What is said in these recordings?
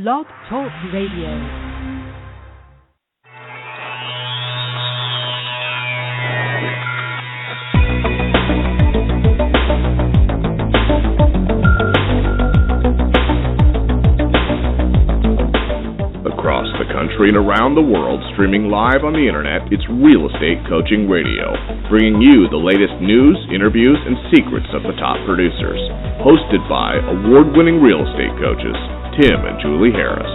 Blog Talk Radio. Across the country and around the world, streaming live on the internet, it's Real Estate Coaching Radio, bringing you the latest news, interviews, and secrets of the top producers. Hosted by award-winning real estate coaches, Tim and Julie Harris.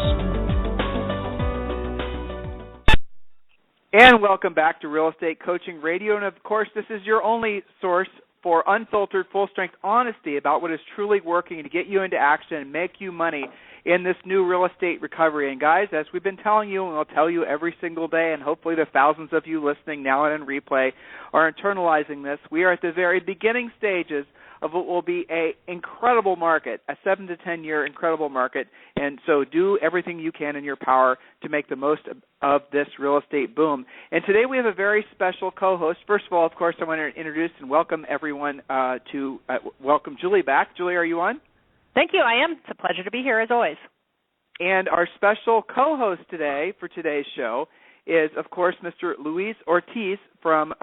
And welcome back to Real Estate Coaching Radio. And of course, this is your only source for unfiltered, full-strength honesty about what is truly working to get you into action and make you money in this new real estate recovery. And guys, as we've been telling you, and we'll tell you every single day, and hopefully the thousands of you listening now and in replay are internalizing this, we are at the very beginning stages of what will be an incredible market, a 7 to 10 year incredible market. And so do everything you can in your power to make the most of this real estate boom. And today we have a very special co-host. First of all, of course, I want to introduce and welcome everyone welcome Julie back. Julie, are you on? Thank you. I am. It's a pleasure to be here, as always. And our special co-host today for today's show is, of course, Mr. Luis Ortiz from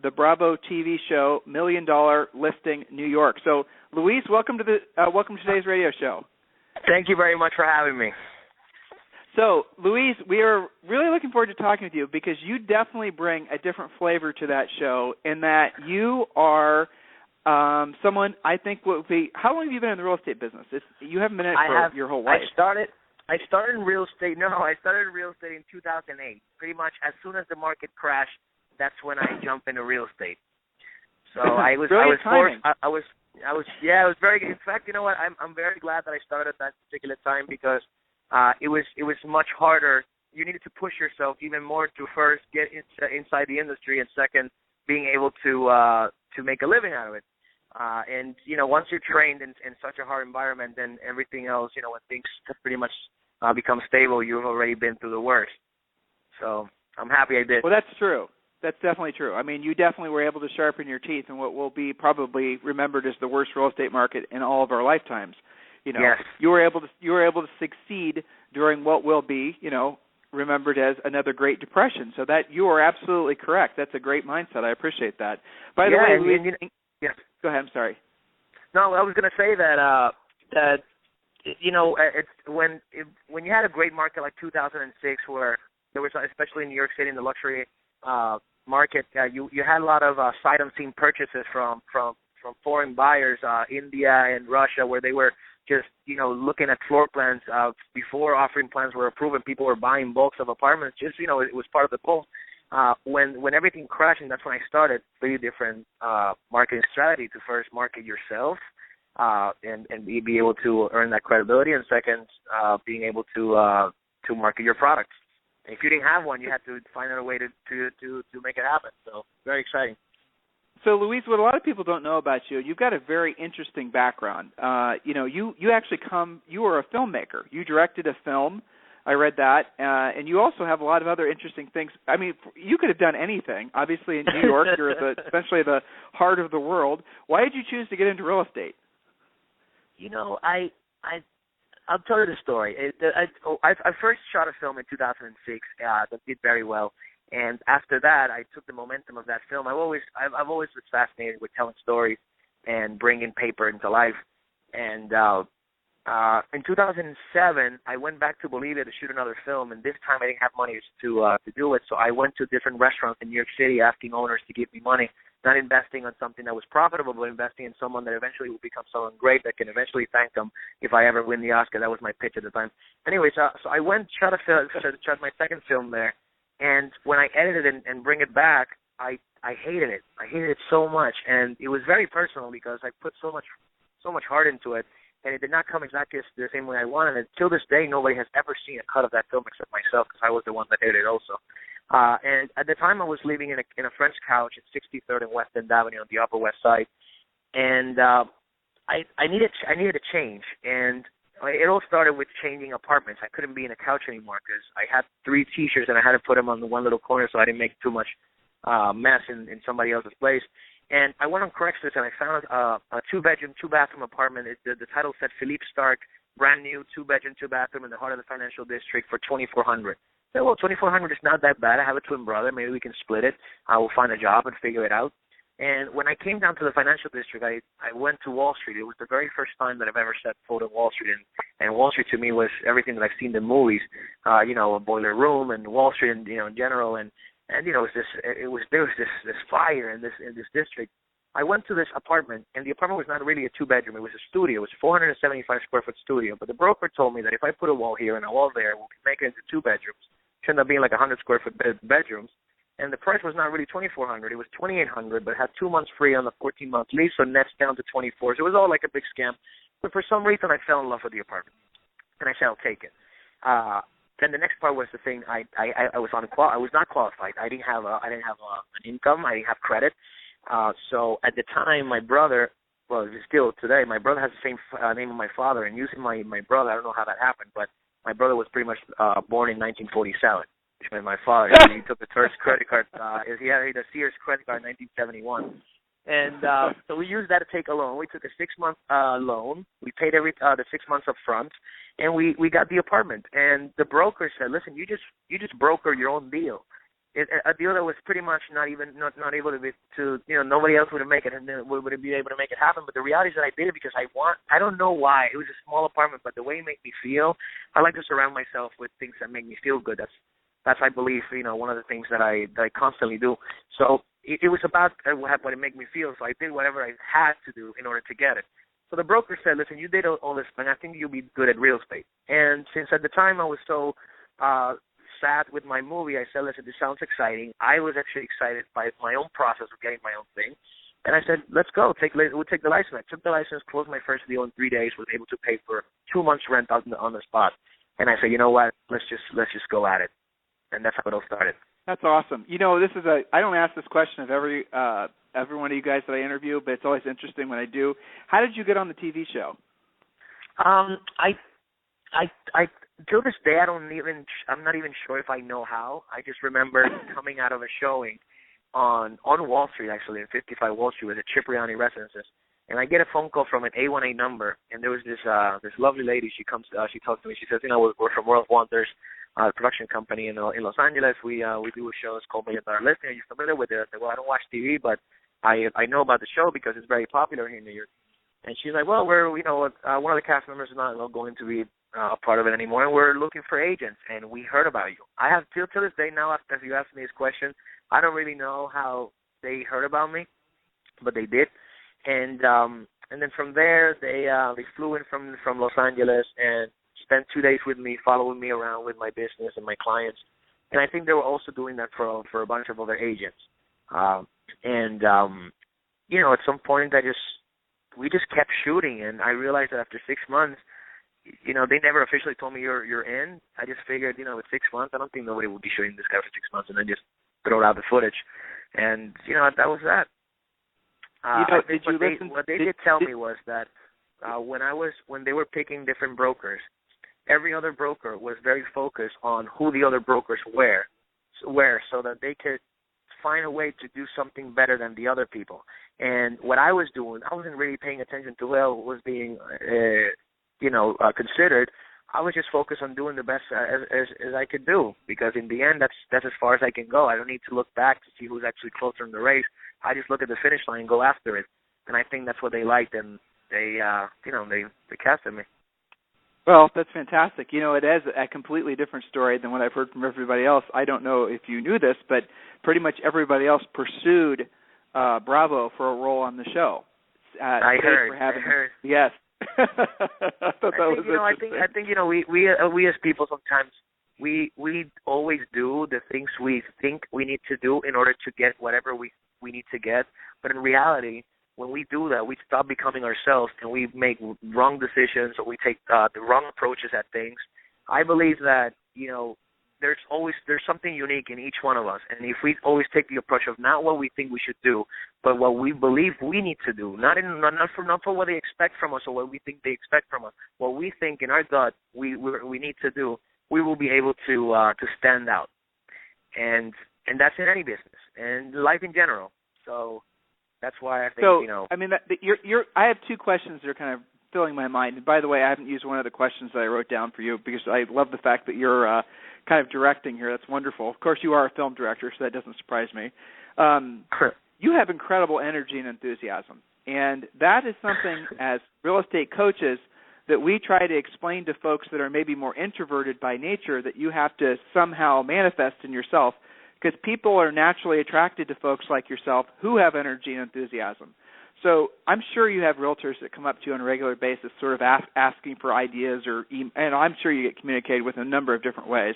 the Bravo TV show $1 Million Listing New York. So, Luis, welcome to today's radio show. Thank you very much for having me. So, Luis, we are really looking forward to talking with you because you definitely bring a different flavor to that show in that you are someone I think would be. How long have you been in the real estate business? You haven't been in it for your whole life. I started in real estate. No, I started in real estate in 2008. Pretty much as soon as the market crashed, that's when I jumped into real estate. So I was forced. I was very good. In fact, you know what? I'm very glad that I started at that particular time because it was much harder. You needed to push yourself even more to first get inside the industry, and second, being able to make a living out of it. And, you know, once you're trained in such a hard environment, then everything else, you know, when things pretty much become stable, you've already been through the worst. So I'm happy I did. Well, that's true. That's definitely true. I mean, you definitely were able to sharpen your teeth in what will be probably remembered as the worst real estate market in all of our lifetimes. You know, yes. you were able to succeed during what will be, you know, remembered as another Great Depression. So that you are absolutely correct. That's a great mindset. I appreciate that. By the way, yes. Go ahead. I'm sorry. No, I was going to say that you know, it's when you had a great market like 2006, where there was, especially in New York City in the luxury market, you had a lot of sight unseen purchases from foreign buyers, India and Russia, where they were just, you know, looking at floor plans before offering plans were approved, and people were buying bulks of apartments. Just, you know, it was part of the boom. When everything crashed, and that's when I started 3 different marketing strategy to first market yourself and be able to earn that credibility, and second, being able to market your products. And if you didn't have one, you had to find out a way to make it happen. So very exciting. So, Luis, what a lot of people don't know about you, you've got a very interesting background. You know, you were a filmmaker. You directed a film. I read that, and you also have a lot of other interesting things. I mean, you could have done anything. Obviously, in New York, you're essentially the heart of the world. Why did you choose to get into real estate? You know, I'll tell you the story. I first shot a film in 2006 that did very well, and after that, I took the momentum of that film. I've always been fascinated with telling stories and bringing paper into life, and in 2007, I went back to Bolivia to shoot another film, and this time I didn't have money to do it. So I went to different restaurants in New York City asking owners to give me money, not investing on something that was profitable, but investing in someone that eventually will become someone great that can eventually thank them if I ever win the Oscar. That was my pitch at the time. Anyway, so I went shot my second film there, and when I edited it and bring it back, I hated it. I hated it so much, and it was very personal because I put so much heart into it. And it did not come exactly the same way I wanted it. Till this day, nobody has ever seen a cut of that film except myself, because I was the one that did it also. And at the time, I was living in a French couch at 63rd and West End Avenue on the Upper West Side, and I needed a change. And it all started with changing apartments. I couldn't be in a couch anymore because I had 3 T-shirts and I had to put them on the one little corner so I didn't make too much mess in somebody else's place. And I went on Craigslist and I found a 2-bedroom, 2-bathroom apartment. The title said Philippe Stark brand new 2-bedroom, 2-bathroom in the heart of the financial district for $2,400. I said, well, $2,400 is not that bad. I have a twin brother. Maybe we can split it. I will find a job and figure it out. And when I came down to the financial district, I went to Wall Street. It was the very first time that I've ever set foot on Wall Street. And Wall Street to me was everything that I've seen in the movies, a boiler room and Wall Street, and, in general. And there was this fire in this district. I went to this apartment, and the apartment was not really a 2-bedroom. It was a studio. It was a 475 square foot studio. But the broker told me that if I put a wall here and a wall there, we'll make it into 2 bedrooms. It ended up being like 100 square foot bedrooms. And the price was not really $2,400. It was $2,800, but had 2 months free on the 14-month lease, so nets down to $24. So it was all like a big scam. But for some reason, I fell in love with the apartment, and I said, I'll take it. Then the next part was the thing. I was not qualified. I didn't have an income. I didn't have credit. So at the time, my brother, well, still today, my brother has the same name of my father, and using my brother, I don't know how that happened, but my brother was pretty much born in 1947. Which meant my father, he took the first credit card. He had a Sears credit card in 1971. And so we used that to take a loan. We took a 6-month loan. We paid the 6 months up front, and we got the apartment. And the broker said, listen, you just broker your own deal. A deal that was pretty much not able to be, nobody else would make it, and would be able to make it happen. But the reality is that I did it because I don't know why. It was a small apartment, but the way it made me feel, I like to surround myself with things that make me feel good. That's, I believe, one of the things that I constantly do. So it was about what it made me feel. So I did whatever I had to do in order to get it. So the broker said, listen, you did all this, and I think you'll be good at real estate. And since at the time I was so sad with my movie, I said, listen, this sounds exciting. I was actually excited by my own process of getting my own thing. And I said, let's go. We'll take the license. I took the license, closed my first deal in 3 days, was able to pay for 2 months' rent on the spot. And I said, you know what, let's just go at it. And that's how it all started. That's awesome. I don't ask this question of every one of you guys that I interview, but it's always interesting when I do. How did you get on the TV show? I till this day, I'm not even sure if I know how. I just remember coming out of a showing on Wall Street, actually, in 55 Wall Street, with the Cipriani Residences. And I get a phone call from an 818 number, and there was this lovely lady. She talks to me. She says, we're from World Wonders, production company in Los Angeles. We do a show. It's called $1 Million Listing. Are you familiar with it? I said, well, I don't watch TV, but I know about the show because it's very popular here in New York. And she's like, well, one of the cast members is not going to be a part of it anymore, and we're looking for agents, and we heard about you. I have till this day now, after you asked me this question, I don't really know how they heard about me, but they did. And then from there, they flew in from Los Angeles and spent 2 days with me, following me around with my business and my clients. And I think they were also doing that for a bunch of other agents. At some point, we just kept shooting, and I realized that after 6 months, they never officially told me you're in. I just figured, with 6 months, I don't think nobody would be shooting this guy for 6 months and then just throw out the footage. And that was that. What they did tell me was that when they were picking different brokers, every other broker was very focused on who the other brokers were, so that they could find a way to do something better than the other people. And what I was doing, I wasn't really paying attention to what was being, considered. I was just focused on doing the best as I could do, because in the end, that's as far as I can go. I don't need to look back to see who's actually closer in the race. I just look at the finish line and go after it. And I think that's what they liked, and they casted me. Well, that's fantastic. It is a completely different story than what I've heard from everybody else. I don't know if you knew this, but pretty much everybody else pursued Bravo for a role on the show. I heard. Yes. I think we as people sometimes we always do the things we think we need to do in order to get whatever we need to get. But in reality, when we do that, we stop becoming ourselves, and we make wrong decisions, or we take the wrong approaches at things. I believe that there's something unique in each one of us, and if we always take the approach of not what we think we should do, but what we believe we need to do, not for what they expect from us or what we think they expect from us, what we think in our gut we need to do, we will be able to stand out, and that's in any business and life in general. So that's why I think I mean, I have two questions that are kind of filling my mind. And by the way, I haven't used one of the questions that I wrote down for you because I love the fact that you're kind of directing here. That's wonderful. Of course, you are a film director, so that doesn't surprise me. You have incredible energy and enthusiasm, and that is something as real estate coaches that we try to explain to folks that are maybe more introverted by nature that you have to somehow manifest in yourself, because people are naturally attracted to folks like yourself who have energy and enthusiasm. So I'm sure you have realtors that come up to you on a regular basis sort of asking for ideas, and I'm sure you get communicated with in a number of different ways.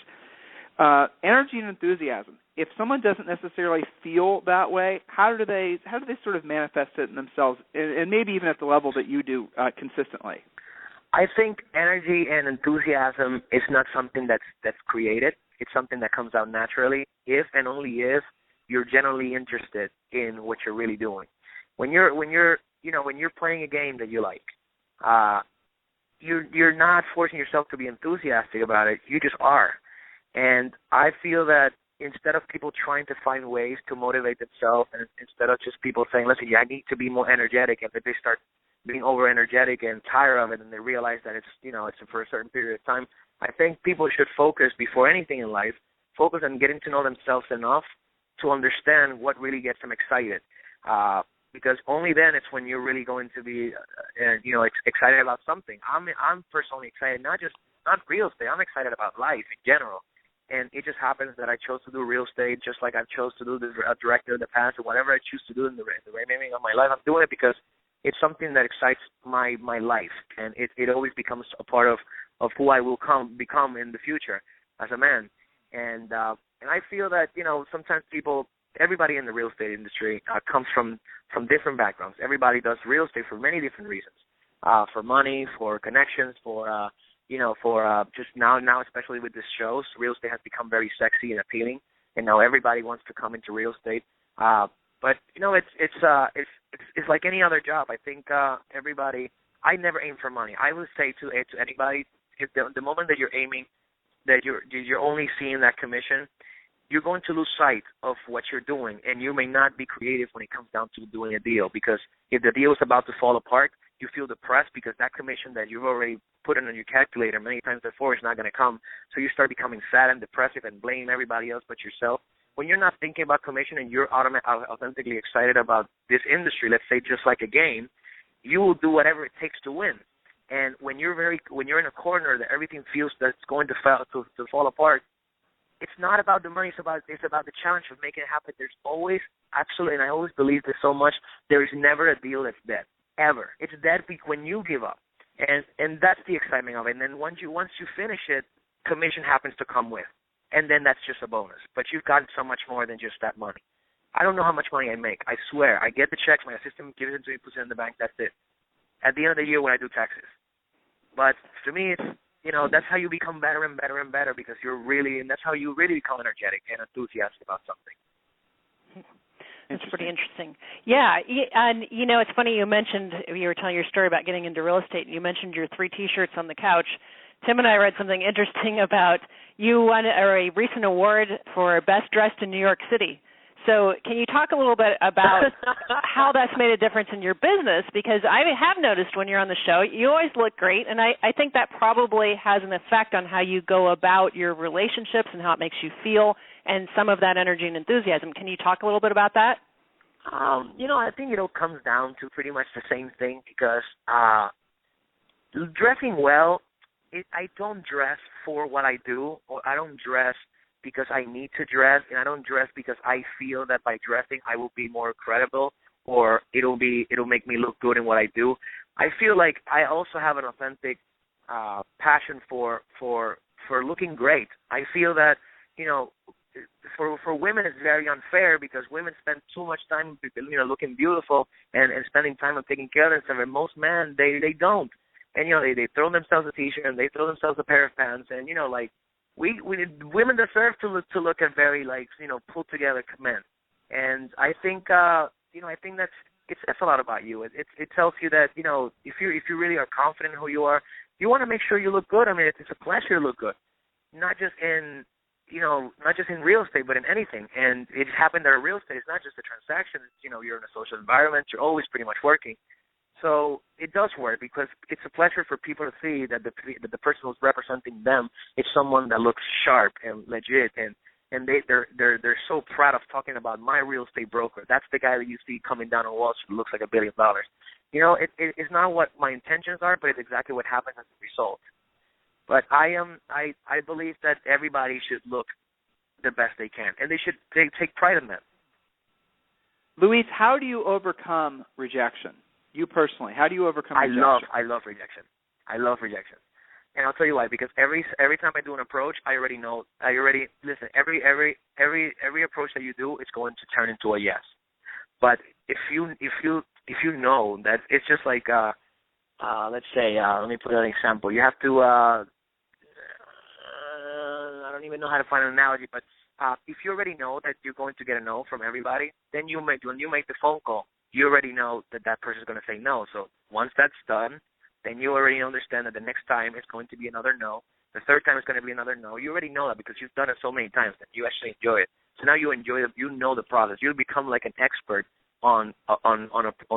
Energy and enthusiasm. If someone doesn't necessarily feel that way, how do they sort of manifest it in themselves, and maybe even at the level that you do consistently? I think energy and enthusiasm is not something that's created. It's something that comes out naturally if and only if you're genuinely interested in what you're really doing. When you're playing a game that you like, you're not forcing yourself to be enthusiastic about it. You just are. And I feel that instead of people trying to find ways to motivate themselves, and instead of just people saying, listen, I need to be more energetic, and that they start being over energetic and tired of it, and they realize that it's for a certain period of time, I think people should focus before anything in life, focus on getting to know themselves enough to understand what really gets them excited. Because only then it's when you're really going to be, excited about something. I'm personally excited, not real estate. I'm excited about life in general. And it just happens that I chose to do real estate just like I chose to do a director in the past, or whatever I choose to do in the remaining of my life. I'm doing it because it's something that excites my life, and it always becomes a part of who I will become in the future as a man. And I feel that, sometimes everybody in the real estate industry comes from different backgrounds. Everybody does real estate for many different reasons, for money, for connections, for just now, especially with this show, real estate has become very sexy and appealing, and now everybody wants to come into real estate. But it's like any other job. I think everybody. I never aim for money. I would say to anybody, if the moment that you're aiming, that you're only seeing that commission, you're going to lose sight of what you're doing, and you may not be creative when it comes down to doing a deal. Because if the deal is about to fall apart, you feel depressed because that commission that you've already put in on your calculator many times before is not going to come. So you start becoming sad and depressive and blaming everybody else but yourself. When you're not thinking about commission and you're authentically excited about this industry, let's say just like a game, you will do whatever it takes to win. And when you're in a corner that everything feels that it's going to fall apart, it's not about the money. It's about the challenge of making it happen. There's always, absolutely, and I always believe this so much, there is never a deal that's dead, ever. It's dead when you give up, and that's the excitement of it. And then once you finish it, commission happens to come with, and then that's just a bonus. But you've gotten so much more than just that money. I don't know how much money I make. I swear, I get the checks. My assistant gives it to me, puts it in the bank. That's it. At the end of the year, when I do taxes. But to me, it's that's how you become better and better and better, because and that's how you really become energetic and enthusiastic about something. That's pretty interesting. Yeah, and it's funny you were telling your story about getting into real estate, and you mentioned your 3 T-shirts on the couch. Tim and I read something interesting about you won a recent award for Best Dressed in New York City. So can you talk a little bit about how that's made a difference in your business? Because I have noticed when you're on the show, you always look great, and I think that probably has an effect on how you go about your relationships and how it makes you feel, and some of that energy and enthusiasm. Can you talk a little bit about that? I think it all comes down to pretty much the same thing, because dressing well, I don't dress for what I do, or I don't dress because I need to dress, and I don't dress because I feel that by dressing I will be more credible, or it'll make me look good in what I do. I feel like I also have an authentic passion for looking great. I feel that for women it's very unfair, because women spend too much time looking beautiful and spending time on taking care of themselves, and most men they don't. And they throw themselves a T-shirt and they throw themselves a pair of pants, and we women deserve to look at very put together men. And I think I think it says a lot about you. It tells you that if you really are confident in who you are, you want to make sure you look good. I mean, it's a pleasure to look good, not just in real estate, but in anything. And it happened that real estate is not just a transaction. It's, you're in a social environment. You're always pretty much working. So it does work because it's a pleasure for people to see that the person who's representing them is someone that looks sharp and legit, and they're so proud of talking about my real estate broker. That's the guy that you see coming down on Wall Street who looks like $1 billion. It's not what my intentions are, but it's exactly what happens as a result. But I believe that everybody should look the best they can, and they should take pride in that. Luis, how do you overcome rejection? You personally, how do you overcome rejection? I love rejection. I love rejection. And I'll tell you why. Because every time I do an approach, I already know. Listen. Every approach that you do is going to turn into a yes. But if you know that it's just like let's say let me put an example. You have to I don't even know how to find an analogy, but if you already know that you're going to get a no from everybody, then when you make the phone call, you already know that person's going to say no. So once that's done, then you already understand that the next time it's going to be another no. The third time it's going to be another no. You already know that because you've done it so many times that you actually enjoy it. So now you enjoy it. You know the process. You become like an expert on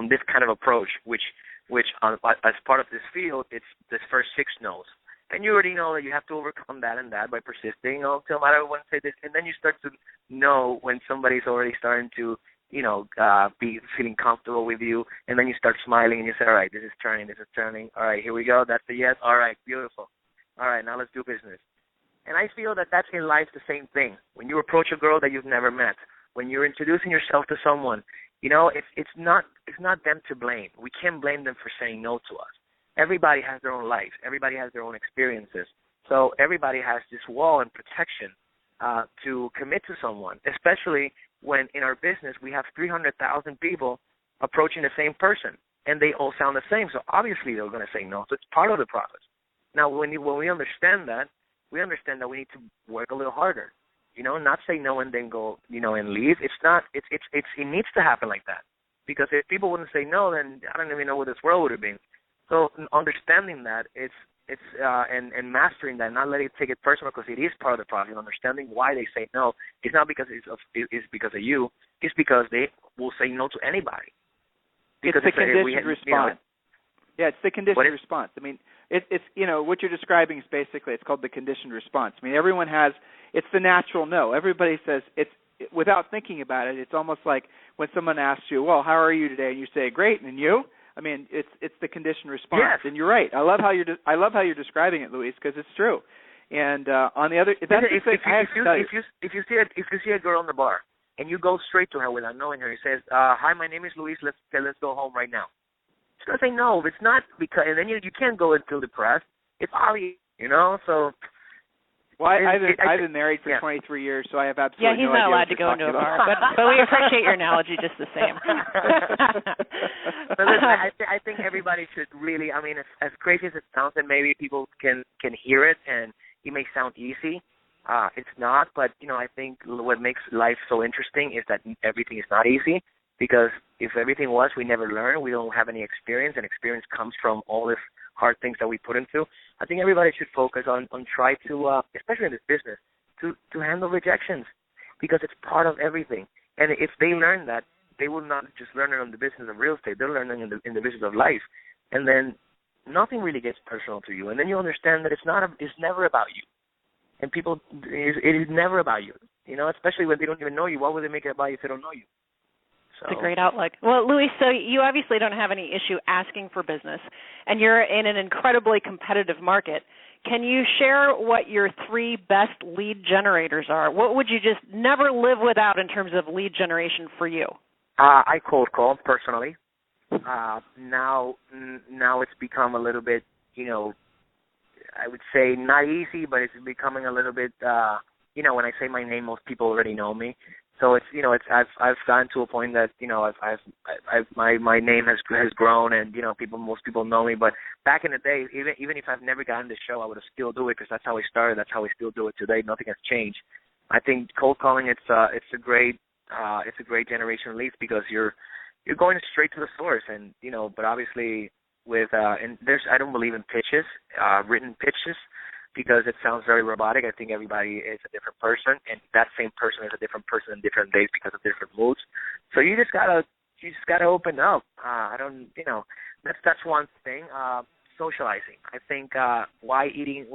this kind of approach, which as part of this field, it's this first 6 no's. And you already know that you have to overcome that and that by persisting until matter what say this, and then you start to know when somebody's already starting to be feeling comfortable with you, and then you start smiling and you say, all right, this is turning. All right, here we go. That's the yes. All right, beautiful. All right, now let's do business. And I feel that that's in life the same thing. When you approach a girl that you've never met, when you're introducing yourself to someone, it's not them to blame. We can't blame them for saying no to us. Everybody has their own life. Everybody has their own experiences. So everybody has this wall and protection to commit to someone, especially when in our business we have 300,000 people approaching the same person, and they all sound the same. So obviously they're going to say no. So it's part of the process. Now, when we understand that, we understand that we need to work a little harder. Not say no and then go, and leave. It needs to happen like that, because if people wouldn't say no, then I don't even know what this world would have been. So understanding that, and mastering that, not letting it take it personal, because it is part of the process. Understanding why they say no, it's not because it's because of you. It's because they will say no to anybody. It's the conditioned response. Yeah, it's the conditioned response. I mean, it's what you're describing is basically, it's called the conditioned response. I mean, everyone has, it's the natural no. Everybody says without thinking about it. It's almost like when someone asks you, well, how are you today? And you say, great, and you? I mean, it's the conditioned response, yes. And you're right. I love how you're describing it, Luis, because it's true. And on the other, if you see a girl in the bar and you go straight to her without knowing her, he says, "Hi, my name is Luis. Let's go home right now." She's gonna say no. It's not because, and then you can't go and feel depressed. It's obvious, So. Well, I've been married for 23 years, so I have absolutely no idea. Yeah, he's not allowed to go into a bar, but we appreciate your analogy just the same. But listen, I think everybody should really, I mean, as crazy as it sounds, and maybe people can hear it, and it may sound easy. It's not, but, I think what makes life so interesting is that everything is not easy, because if everything was, we never learn. We don't have any experience, and experience comes from all this hard things that we put into. I think everybody should focus on try to, especially in this business, to handle rejections, because it's part of everything. And if they learn that, they will not just learn it in the business of real estate. They'll learn it in the business of life. And then nothing really gets personal to you. And then you understand that it's never about you. And people, it is never about you. Especially when they don't even know you. Why would they make it about you if they don't know you? So. It's a great outlook. Well, Luis, so you obviously don't have any issue asking for business, and you're in an incredibly competitive market. Can you share what your 3 best lead generators are? What would you just never live without in terms of lead generation for you? I cold call personally. Now it's become a little bit, I would say not easy, but it's becoming a little bit, when I say my name, most people already know me. So it's I've gotten to a point that my name has grown, and most people know me. But back in the day, even if I've never gotten the show, I would have still do it, because that's how I started. That's how we still do it today. Nothing has changed. I think cold calling it's a great generation of leads, because you're going straight to the source, and but obviously with and I don't believe in pitches, written pitches, because it sounds very robotic. I think everybody is a different person, and that same person is a different person in different days because of different moods. So you just gotta open up. that's one thing. Socializing. I think why eating.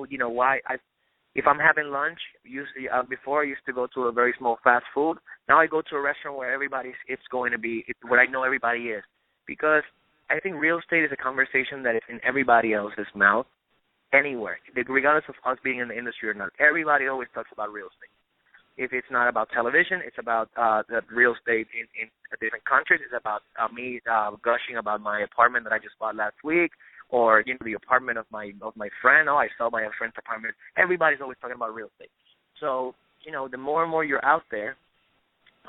If I'm having lunch, usually before I used to go to a very small fast food. Now I go to a restaurant where it's going to be where I know everybody is, because I think real estate is a conversation that is in everybody else's mouth, anywhere, regardless of us being in the industry or not. Everybody always talks about real estate. If it's not about television, it's about the real estate in different countries. It's about me gushing about my apartment that I just bought last week, or the apartment of my friend. Oh, I saw my friend's apartment. Everybody's always talking about real estate. So the more and more you're out there,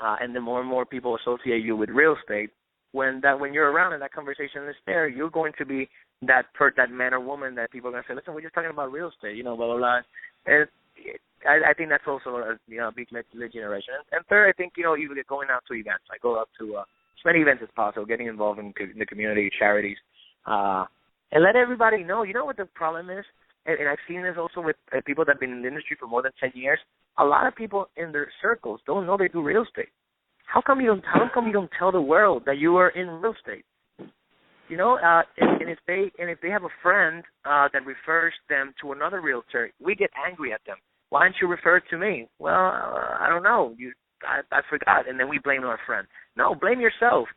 and the more and more people associate you with real estate, when you're around and that conversation is there, you're going to be that man or woman that people are going to say, listen, we're just talking about real estate, blah blah blah. And I think that's also a big lead generation. And third, I think you get going out to events. I go out to as many events as possible, getting involved in the community, charities, and let everybody know. You know what the problem is, and I've seen this also with people that have been in the industry for more than 10 years. A lot of people in their circles don't know they do real estate. How come you don't tell the world that you are in real estate? And if they have a friend that refers them to another realtor, we get angry at them. Why don't you refer it to me? Well, I don't know. I forgot, and then we blame our friend. No, blame yourself.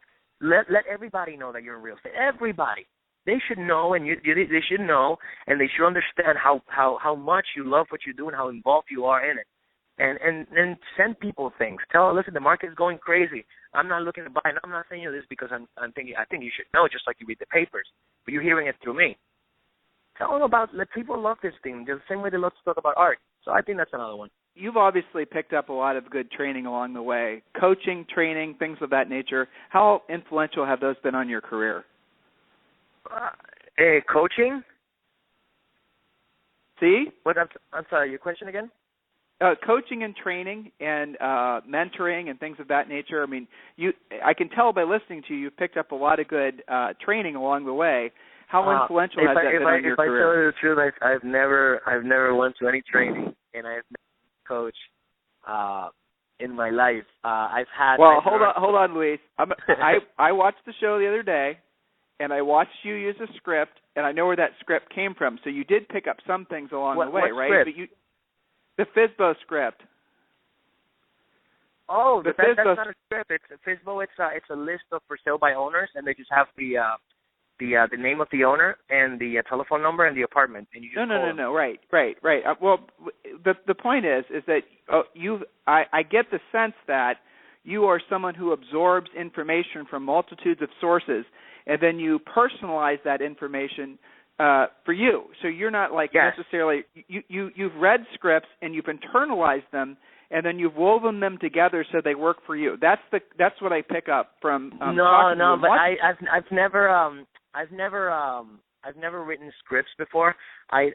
Let everybody know that you're in real estate. Everybody. They should know, and they should know, and they should understand how much you love what you do and how involved you are in it. And then send people things. Tell them, listen, the market is going crazy. I'm not looking to buy, and I'm not saying this because I'm thinking. I think you should know, just like you read the papers, but you're hearing it through me. Tell them let people love this thing the same way they love to talk about art. So I think that's another one. You've obviously picked up a lot of good training along the way, coaching, training, things of that nature. How influential have those been on your career? Coaching? See? What? I'm sorry, your question again? Coaching and training and mentoring and things of that nature. I mean, I can tell by listening to you, you've picked up a lot of good training along the way. How influential has that been on your career? If I tell you the truth, I've never went to any training, and I've never coached in my life. I've had. Well, hold on, Luis. I watched the show the other day, and I watched you use a script, and I know where that script came from. So you did pick up some things along the way, what right? Script? But the FSBO script. Oh, that's not a script. It's a FSBO. It's a list of for sale by owners, and they just have the name of the owner and the telephone number and the apartment, and you just call them. No. Right. Well, the point is that I get the sense that you are someone who absorbs information from multitudes of sources, and then you personalize that information for you. So you're not necessarily you've read scripts and you've internalized them, and then you've woven them together so they work for you. That's what I pick up from. No, but I've never written scripts before. I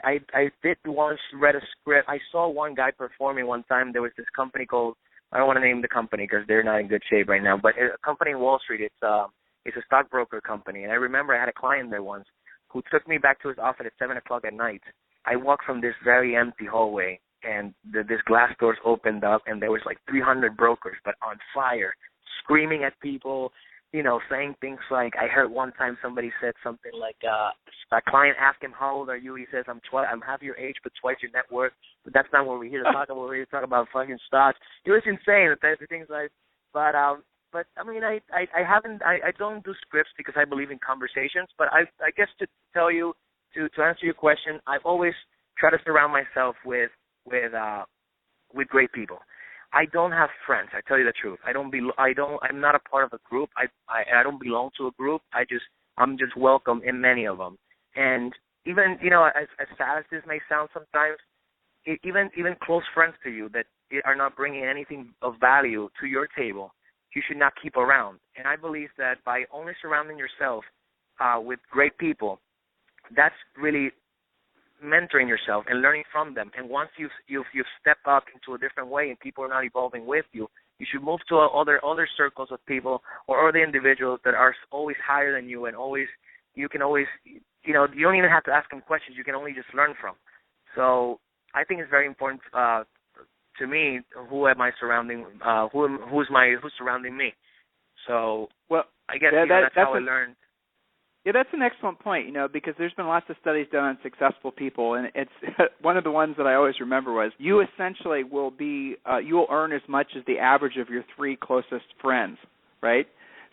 did once read a script. I saw one guy performing one time. There was this company called, I don't want to name the company because they're not in good shape right now, but a company in Wall Street. It's a stockbroker company, and I remember I had a client there once who took me back to his office at 7 o'clock at night. I walked from this very empty hallway, and this glass doors opened up, and there was 300 brokers, but on fire, screaming at people, saying things like, I heard one time somebody said something like, a client asked him, how old are you? He says, I'm half your age, but twice your net worth. But that's not what we're here to talk about. We're here to talk about fucking stocks. It was insane, the things like, but I mean, I don't do scripts because I believe in conversations, but I guess to tell you, to answer your question, I've always tried to surround myself with great people. I don't have friends. I tell you the truth. I'm not a part of a group. I don't belong to a group. I'm just welcome in many of them. And even as sad as this may sound sometimes, even close friends to you that are not bringing anything of value to your table, you should not keep around. And I believe that by only surrounding yourself with great people, that's really mentoring yourself and learning from them. And once you've stepped up into a different way and people are not evolving with you, you should move to other circles of people or other individuals that are always higher than you, and you don't even have to ask them questions. You can only just learn from. So I think it's very important to me, who am I surrounding? Who's surrounding me? So, well, I guess that's how I learned. Yeah, that's an excellent point, because there's been lots of studies done on successful people, and it's one of the ones that I always remember was you essentially will be you will earn as much as the average of your 3 closest friends, right?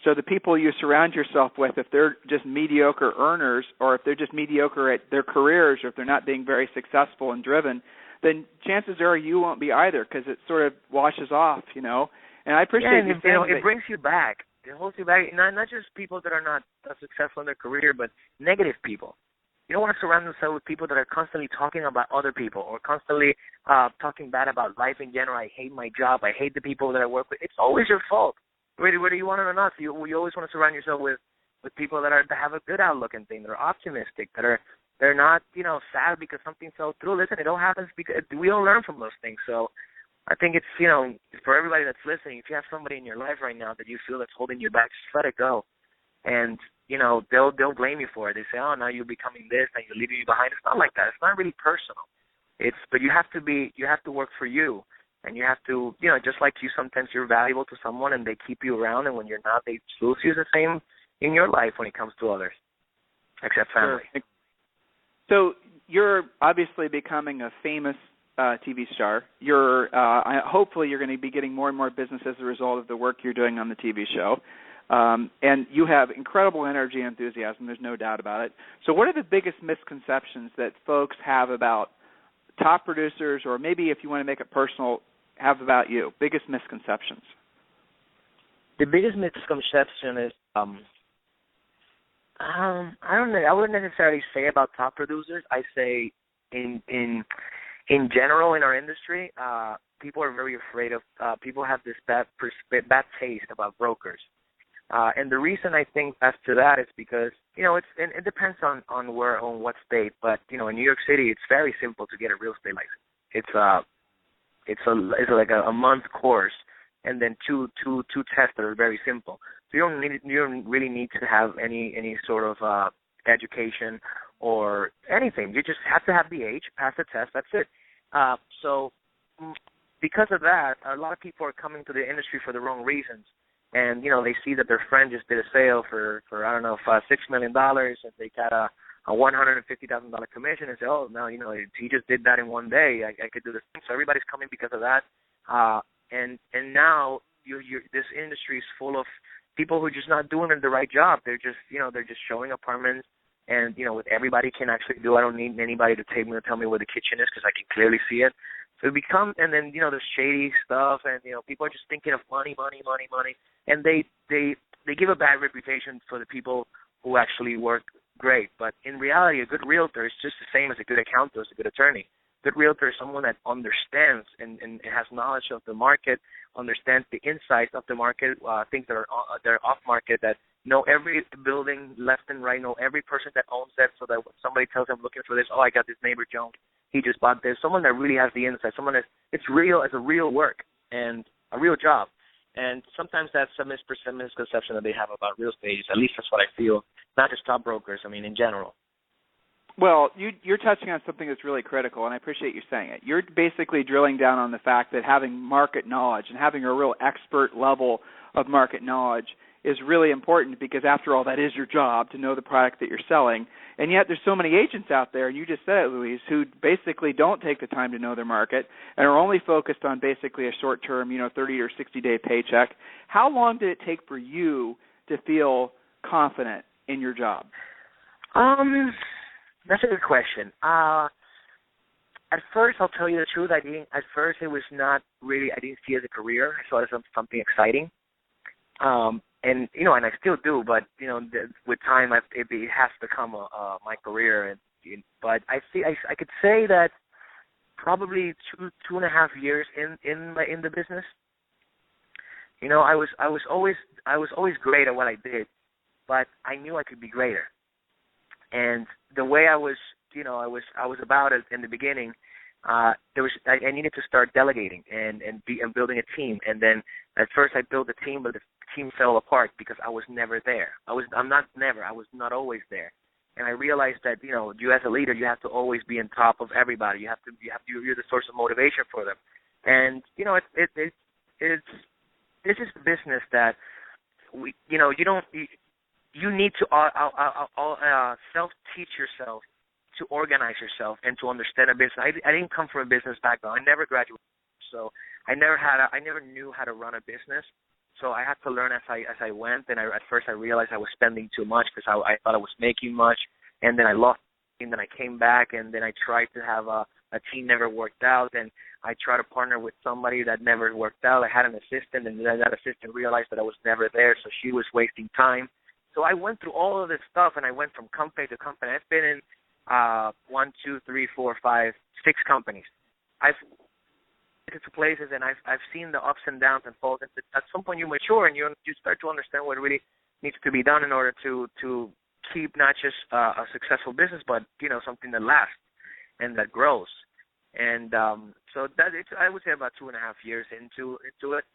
So the people you surround yourself with, if they're just mediocre earners, or if they're just mediocre at their careers, or if they're not being very successful and driven, then chances are you won't be either, because it sort of washes off, And I appreciate you saying it brings you back. It holds you back, not just people that are not successful in their career, but negative people. You don't want to surround yourself with people that are constantly talking about other people or constantly talking bad about life in general. I hate my job. I hate the people that I work with. It's always your fault, whether you want it or not. So you always want to surround yourself with people that have a good outlook and things, that are optimistic, they're not sad because something fell through. Listen, it all happens because we all learn from those things. So I think it's, for everybody that's listening, if you have somebody in your life right now that you feel that's holding you back, just let it go. And, they'll blame you for it. They say, oh, now you're becoming this, and you're leaving you behind. It's not like that. It's not really personal. But you have to work for you. And you have to, just like you, sometimes you're valuable to someone and they keep you around, and when you're not, they lose you. The same in your life when it comes to others, except family. Sure. So you're obviously becoming a famous TV star. Hopefully you're going to be getting more and more business as a result of the work you're doing on the TV show. And you have incredible energy and enthusiasm. There's no doubt about it. So what are the biggest misconceptions that folks have about top producers, or maybe if you want to make it personal, have about you? Biggest misconceptions. The biggest misconception is I don't know. I wouldn't necessarily say about top producers. I say in general in our industry, people are very afraid of. People have this bad taste about brokers, and the reason I think as to that is because it depends on what state. But in New York City, it's very simple to get a real estate license. It's like a month course, and then two tests that are very simple. So you don't really need to have any sort of education or anything. You just have to have the age, pass the test. That's it. So because of that, a lot of people are coming to the industry for the wrong reasons. And they see that their friend just did a sale for I don't know, $6 million, and they got a $150,000 commission, and say, oh, no, he just did that in one day. I could do this. So everybody's coming because of that. And now this industry is full of people who are just not doing the right job. They're just showing apartments, and what everybody can actually do. I don't need anybody to tell me where the kitchen is because I can clearly see it. So and then there's shady stuff, and people are just thinking of money, and they give a bad reputation for the people who actually work great. But in reality, a good realtor is just the same as a good accountant, as a good attorney. Good realtor is someone that understands and has knowledge of the market, understands the insights of the market, things that are off market, that know every building left and right, know every person that owns that, so that when somebody tells them, looking for this, oh, I got this neighbor Jones, he just bought this. Someone that really has the insight, someone that it's real, as a real work and a real job. And sometimes that's a misconception that they have about real estate. At least that's what I feel, not just top brokers, in general. Well, you're touching on something that's really critical, and I appreciate you saying it. You're basically drilling down on the fact that having market knowledge and having a real expert level of market knowledge is really important, because after all, that is your job, to know the product that you're selling. And yet there's so many agents out there, and you just said it, Luis, who basically don't take the time to know their market and are only focused on basically a short-term, 30 or 60-day paycheck. How long did it take for you to feel confident in your job? That's a good question. At first, I'll tell you the truth. At first, it was not really. I didn't see it as a career. I saw it as something exciting. And I still do. But with time, it has become my career. But I could say that probably 2.5 years in the business. I was always great at what I did, but I knew I could be greater. And the way I was about it in the beginning. I needed to start delegating and building a team. And then at first I built a team, but the team fell apart because I was never there. I was not always there. And I realized that you as a leader, you have to always be on top of everybody. You're the source of motivation for them. And this is the business that you need to self-teach yourself to organize yourself and to understand a business. I didn't come from a business background. I never graduated, so I never knew how to run a business. So I had to learn as I went. And at first I realized I was spending too much because I thought I was making much, and then I lost. And then I came back, and then I tried to have a team, never worked out, and I tried to partner with somebody that never worked out. I had an assistant, and then that assistant realized that I was never there, so she was wasting time. So I went through all of this stuff, and I went from company to company. I've been in 1, 2, 3, 4, 5, 6 companies. I've been to places, and I've seen the ups and downs and falls. And at some point, you mature, and you start to understand what really needs to be done in order to keep not just a successful business, but something that lasts and that grows. And so I would say about 2.5 years into it.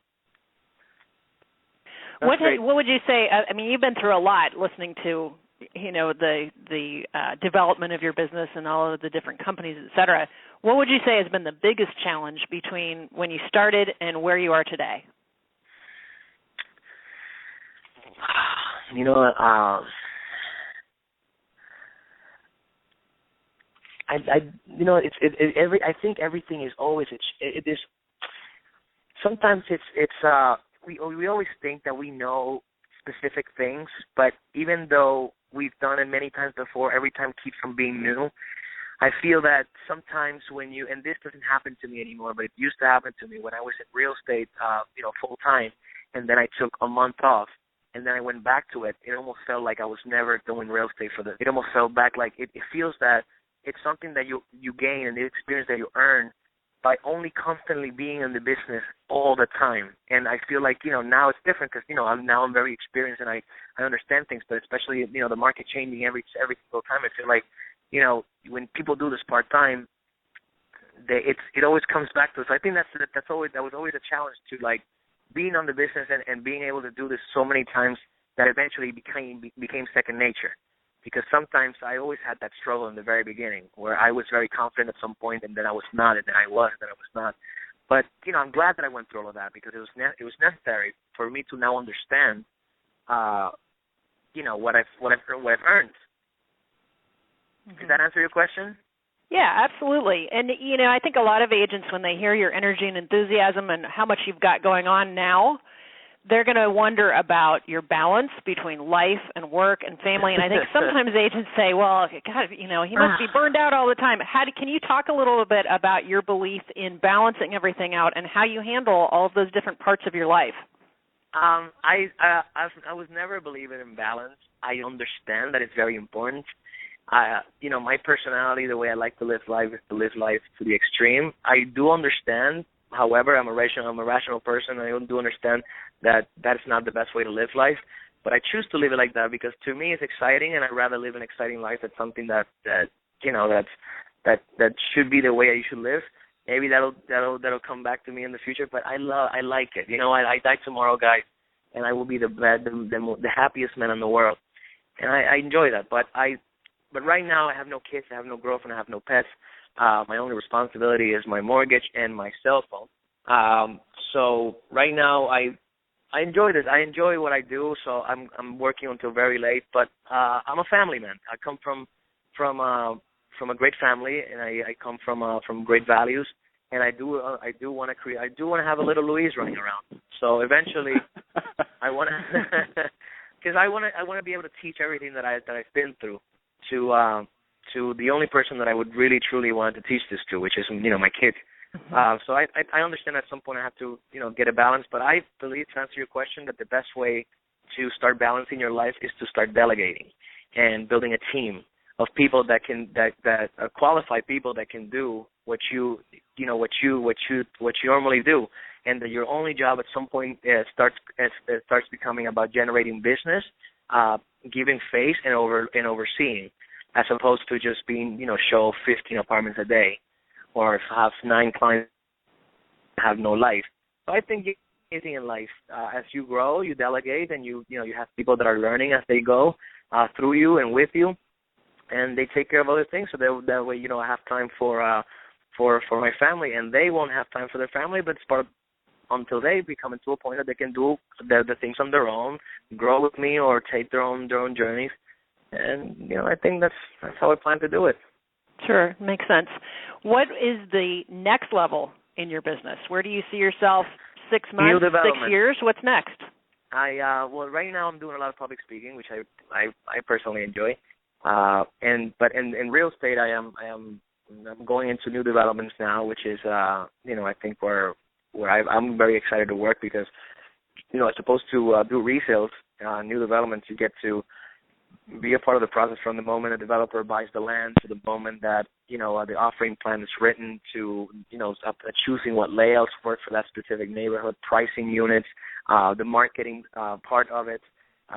What would you say? I mean, you've been through a lot, listening to the development of your business and all of the different companies, et cetera. What would you say has been the biggest challenge between when you started and where you are today? I think everything is always it is. Sometimes we always think that we know specific things, but even though we've done it many times before, every time keeps from being new. I feel that sometimes and this doesn't happen to me anymore, but it used to happen to me when I was in real estate, full time, and then I took a month off, and then I went back to it. It almost felt like I was never doing real estate it almost felt back like it feels that it's something that you gain and the experience that you earn by only constantly being in the business all the time. And I feel like, now it's different because, I'm very experienced and I understand things, but especially, the market changing every single time. I feel like, when people do this part-time, it always comes back to us. So I think that was always a challenge to, like, being on the business and being able to do this so many times that eventually became second nature. Because sometimes I always had that struggle in the very beginning where I was very confident at some point and then I was not, and then I was, and then I was not. But, I'm glad that I went through all of that because it was necessary for me to now understand, what I've earned. Mm-hmm. Does that answer your question? Yeah, absolutely. And, I think a lot of agents, when they hear your energy and enthusiasm and how much you've got going on now, they're going to wonder about your balance between life and work and family. And I think sometimes agents say, well, God, he must be burned out all the time. Can you talk a little bit about your belief in balancing everything out and how you handle all of those different parts of your life? I was never a believer in balance. I understand that it's very important. My personality, the way I like to live life is to live life to the extreme. I do understand. However, I'm a rational person. I do understand that is not the best way to live life, but I choose to live it like that because to me it's exciting, and I'd rather live an exciting life. That's something that should be the way you should live. Maybe that'll come back to me in the future, but I like it. I die tomorrow, guys, and I will be the happiest man in the world, and I enjoy that. But right now I have no kids, I have no girlfriend, I have no pets. My only responsibility is my mortgage and my cell phone. So right now I enjoy this. I enjoy what I do. So I'm working until very late. But I'm a family man. I come from a great family, and I come from great values. And I do want to have a little Luis running around. So eventually, I want to, because I want to be able to teach everything that I've been through to the only person that I would really truly want to teach this to, which is my kids. So I understand at some point I have to get a balance, but I believe, to answer your question, that the best way to start balancing your life is to start delegating and building a team of people that are qualified people that can do what you normally do, and that your only job at some point starts becoming about generating business, giving face and overseeing, as opposed to just being show 15 apartments a day or have 9 clients have no life. So I think anything in life, as you grow, you delegate, and you have people that are learning as they go through you and with you, and they take care of other things. So that way, I have time for my family, and they won't have time for their family, but it's part until they become to a point that they can do the things on their own, grow with me, or take their own journeys. And I think that's how I plan to do it. Sure, makes sense. What is the next level in your business? Where do you see yourself 6 months, 6 years? What's next? Well, right now I'm doing a lot of public speaking, which I personally enjoy. But in real estate, I'm going into new developments now, which is I think where I'm very excited to work, because as opposed to do resales, new developments, you get to be a part of the process from the moment a developer buys the land to the moment that the offering plan is written, to choosing what layouts work for that specific neighborhood, pricing units, the marketing part of it,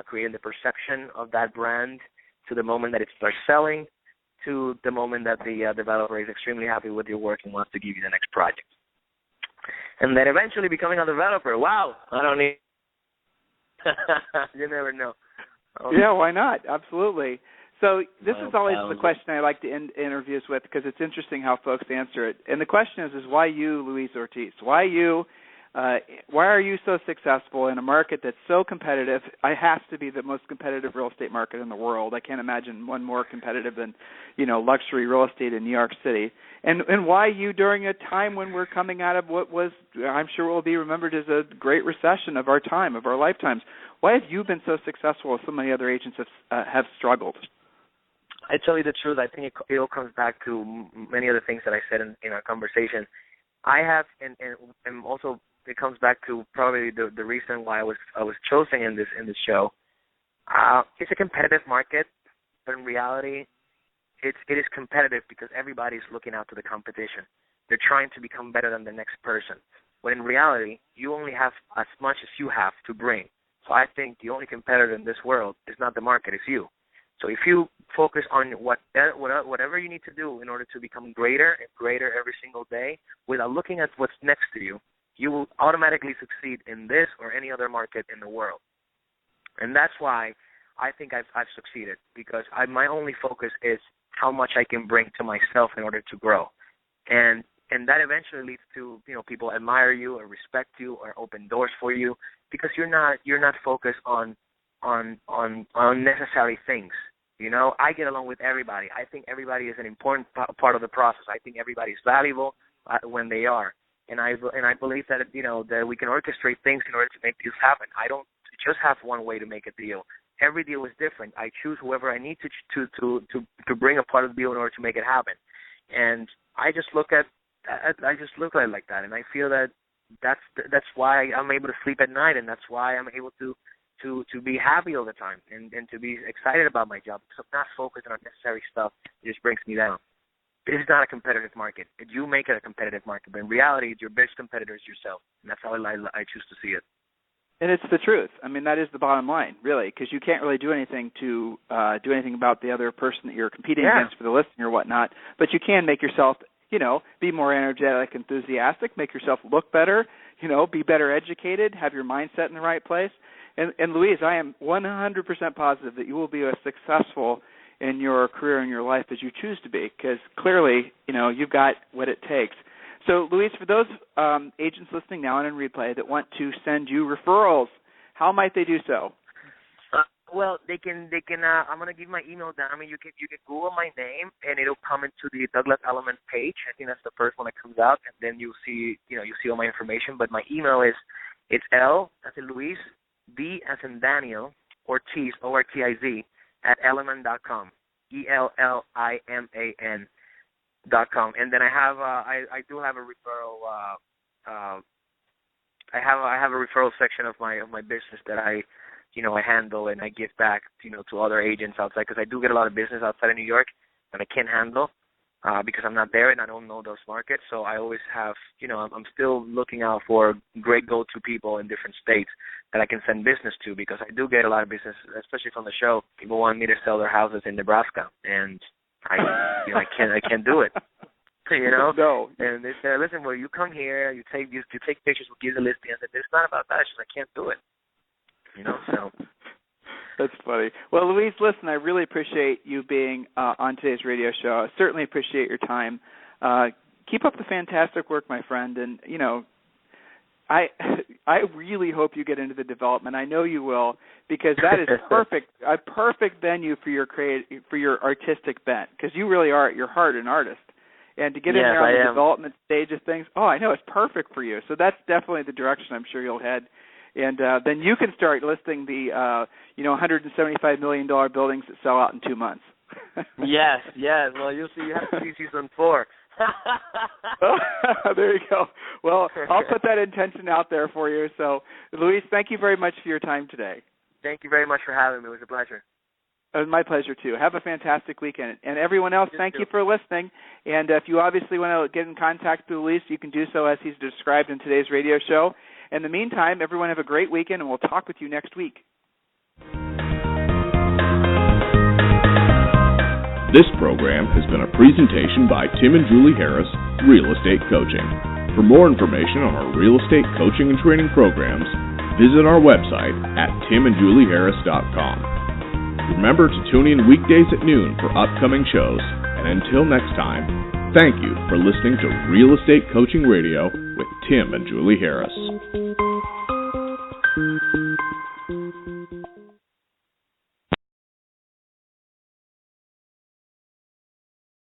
creating the perception of that brand, to the moment that it starts selling, to the moment that the developer is extremely happy with your work and wants to give you the next project. And then eventually becoming a developer. Wow, I don't need you never know. Yeah, why not? Absolutely. So this is always the question I like to end interviews with, because it's interesting how folks answer it. And the question is why you, Luis Ortiz? Why you? Why are you so successful in a market that's so competitive? It has to be the most competitive real estate market in the world. I can't imagine one more competitive than, luxury real estate in New York City. And why you during a time when we're coming out of what was, I'm sure will be remembered as a great recession of our time, of our lifetimes. Why have you been so successful as so many other agents have struggled? I tell you the truth, I think it all comes back to many of the things that I said in our conversation. I have, and also it comes back to probably the reason why I was chosen in this show. It's a competitive market, but in reality, it is competitive because everybody's looking out to the competition. They're trying to become better than the next person. When in reality, you only have as much as you have to bring. So I think the only competitor in this world is not the market, it's you. So if you focus on whatever you need to do in order to become greater and greater every single day, without looking at what's next to you, you will automatically succeed in this or any other market in the world. And that's why I think I've succeeded, because my only focus is how much I can bring to myself in order to grow. And that eventually leads to, people admire you or respect you or open doors for you, because you're not focused on unnecessary things. I get along with everybody. I think everybody is an important part of the process. I think everybody is valuable when they are. And I believe that that we can orchestrate things in order to make deals happen. I don't just have one way to make a deal. Every deal is different. I choose whoever I need to bring a part of the deal in order to make it happen. And I just look at it like that, and I feel that's why I'm able to sleep at night, and that's why I'm able to be happy all the time and to be excited about my job, because I'm not focused on unnecessary stuff. It just brings me down. This is not a competitive market. You make it a competitive market, but in reality, your biggest competitor is yourself, and that's how I choose to see it. And it's the truth. I mean, that is the bottom line, really, because you can't really do anything to do anything about the other person that you're competing against for the listing or whatnot, but you can make yourself, be more energetic, enthusiastic, make yourself look better, be better educated, have your mindset in the right place. And Luis, I am 100% positive that you will be as successful in your career and your life as you choose to be, because clearly, you've got what it takes. So, Luis, for those agents listening now and in replay that want to send you referrals, how might they do so? Well, they can. I'm gonna give my email down. I mean, you can Google my name and it'll come into the Douglas Element page. I think that's the first one that comes out, and then you'll see all my information. But my email it's L as in Luis, D as in Daniel, Ortiz, Ortiz, at element.com, ELLIMAN.com. And then I do have a referral. I have a referral section of my business that I handle and I give back to other agents outside, because I do get a lot of business outside of New York that I can't handle because I'm not there and I don't know those markets. So I always have I'm still looking out for great go-to people in different states that I can send business to, because I do get a lot of business, especially from the show. People want me to sell their houses in Nebraska, and I can't do it. No. And they say, listen, well, you come here, you take pictures, we'll give you the listing. I said, it's not about that. I can't do it. So. That's funny. Well, Luis, listen, I really appreciate you being on today's radio show. I certainly appreciate your time. Keep up the fantastic work, my friend, and, I really hope you get into the development. I know you will, because that is a perfect venue for your artistic bent, because you really are at your heart an artist. And to get in there on the development stage of things, I know it's perfect for you. So that's definitely the direction I'm sure you'll head. And then you can start listing the $175 million buildings that sell out in 2 months. Yes. Well, you'll see. You have to see season 4. There you go. Well, I'll put that intention out there for you. So, Luis, thank you very much for your time today. Thank you very much for having me. It was a pleasure. It was my pleasure, too. Have a fantastic weekend. And everyone else, thank you for listening. And if you obviously want to get in contact with Luis, you can do so as he's described in today's radio show. In the meantime, everyone have a great weekend, and we'll talk with you next week. This program has been a presentation by Tim and Julie Harris, Real Estate Coaching. For more information on our real estate coaching and training programs, visit our website at timandjulieharris.com. Remember to tune in weekdays at noon for upcoming shows, and until next time, thank you for listening to Real Estate Coaching Radio with Tim and Julie Harris.